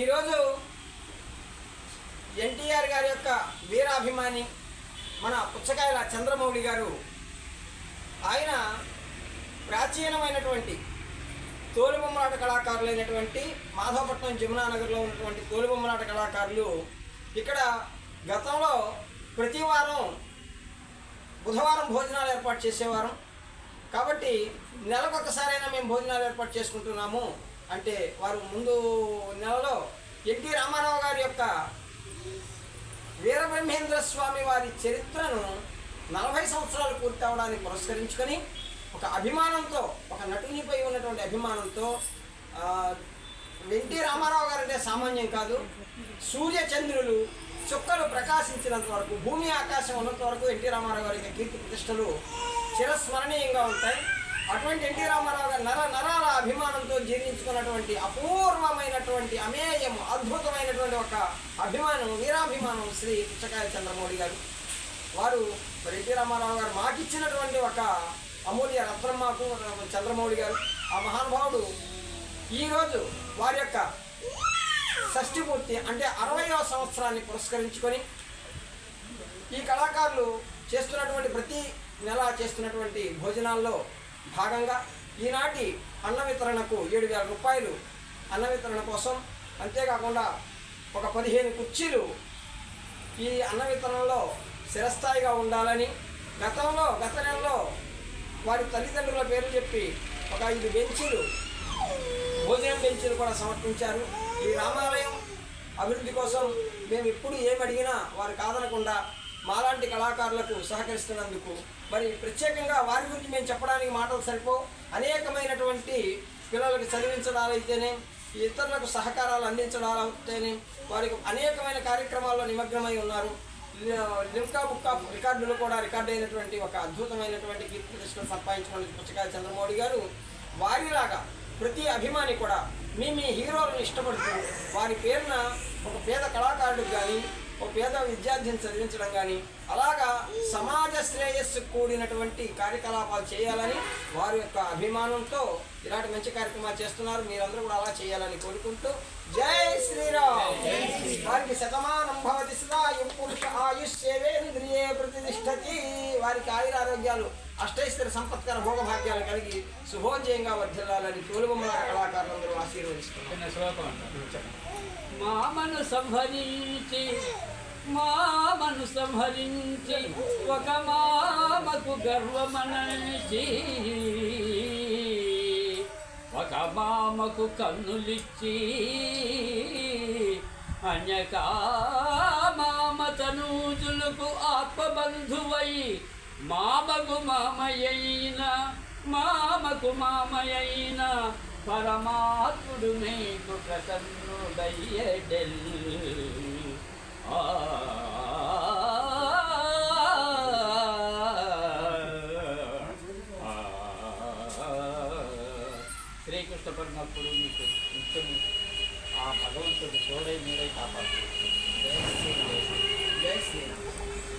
ఈరోజు ఎన్టీఆర్ గారి యొక్క వీరాభిమాని మన పుచ్చకాయల చంద్రమౌళి గారు, ఆయన ప్రాచీనమైనటువంటి తోలుబొమ్మలాట కళాకారులైనటువంటి మాధవపట్నం జమునానగర్లో ఉన్నటువంటి తోలుబొమ్మలాట కళాకారులు ఇక్కడ గతంలో ప్రతి వారం బుధవారం భోజనాలు ఏర్పాటు చేసేవారం. కాబట్టి నెలకొకసారైనా మేము భోజనాలు ఏర్పాటు చేసుకుంటున్నాము అంటే వారు ముందు నెలలో ఎన్టీ రామారావు గారి యొక్క వీరబ్రహ్మేంద్ర స్వామి వారి చరిత్రను 40 సంవత్సరాలు పూర్తి అవడానికి పురస్కరించుకొని ఒక అభిమానంతో, ఒక నటునిపై ఉన్నటువంటి అభిమానంతో, ఎన్టీ రామారావు గారు అంటే సామాన్యం కాదు. సూర్య చంద్రులు చుక్కలు ప్రకాశించినంత వరకు, భూమి ఆకాశం ఉన్నంత వరకు ఎన్టీ రామారావు గారి కీర్తి ప్రతిష్టలు చిరస్మరణీయంగా ఉంటాయి. అటువంటి ఎన్టీ రామారావు గారి నరాల అభిమానంతో జీర్ణించుకున్నటువంటి అపూర్వమైనటువంటి అమేయం అద్భుతమైనటువంటి ఒక అభిమానం, వీరాభిమానం శ్రీ పుచ్చకాయల చంద్రమౌళి గారు. వారు ఎన్టీ రామారావు గారు మాకిచ్చినటువంటి ఒక అమూల్య రత్నం మాకు చంద్రమౌళి గారు. ఆ మహానుభావుడు ఈరోజు వారి యొక్క షష్ఠి పూర్తి అంటే 60వ సంవత్సరాన్ని పురస్కరించుకొని ఈ కళాకారులు చేస్తున్నటువంటి ప్రతి నెల చేస్తున్నటువంటి భోజనాల్లో భాగంగా ఈనాటి అన్న వితరణకు 7,000 రూపాయలు అన్న వితరణ కోసం, అంతేకాకుండా ఒక 15 కుర్చీలు ఈ అన్న వితరణలో చిరస్థాయిగా ఉండాలని గత నెలలో వారి తల్లిదండ్రుల పేర్లు చెప్పి ఒక 5 బెంచీలు, భోజనం బెంచీలు కూడా సమర్పించారు. ఈ రామాలయం అభివృద్ధి కోసం మేము ఇప్పుడు ఏమడిగినా వారు కాదనకుండా మాలాంటి కళాకారులకు సహకరిస్తున్నందుకు మరి ప్రత్యేకంగా వారి గురించి మేము చెప్పడానికి మాటలు సరిపో. అనేకమైనటువంటి పిల్లలకు చదివించడాలైతేనే, ఇతరులకు సహకారాలు అందించడాలైతేనే వారికి అనేకమైన కార్యక్రమాల్లో నిమగ్నమై ఉన్నారు. లిమ్కా బుక్ ఆఫ్ రికార్డులు కూడా రికార్డ్ అయినటువంటి ఒక అద్భుతమైనటువంటి కీర్తి ప్రతిష్టలు సంపాదించినటువంటి పుచ్చకాయల చంద్రమౌళి గారు, వారిలాగా ప్రతి అభిమాని కూడా మీ హీరోలను ఇష్టపడుతూ వారి పేరున ఒక పేద కళాకారుడికి కానీ, ఒక పేద విద్యార్థిని చదివించడం కానీ, అలాగా సమాజ శ్రేయస్సు కూడినటువంటి కార్యకలాపాలు చేయాలని వారి యొక్క అభిమానంతో ఇలాంటి మంచి కార్యక్రమాలు చేస్తున్నారు. మీరందరూ కూడా అలా చేయాలని కోరుకుంటూ జై శ్రీరామ్. వారికి శతమానం భవతి సదాయుః పురుష ఆయుష్యేంద్రియే ప్రతిష్టతి. వారికి ఆయురారోగ్యాలు, అష్టైశ్వర్య సంపత్కర భోగభాగ్యాలు కలిగి శుభోజయంగా వర్ధిల్లాలని తోలుబొమ్మల కళాకారులందరూ ఆశీర్వదిస్తున్నారు. మామను సంహరించి ఒక మామకు గర్వమనచి, ఒక మామకు కన్నులిచ్చి అన్యకా మామ తనూజులకు ఆత్మబంధువై మామకు మామయైన పరమాత్ముడు నీకు ప్రసన్నుడయ్యడెల్. శ్రీకృష్ణ పరమాత్ముడు మీకు నిత్యము ఆ భగవంతుడు తోడై మీరై కాపాడు. జై శ్రీరామ్.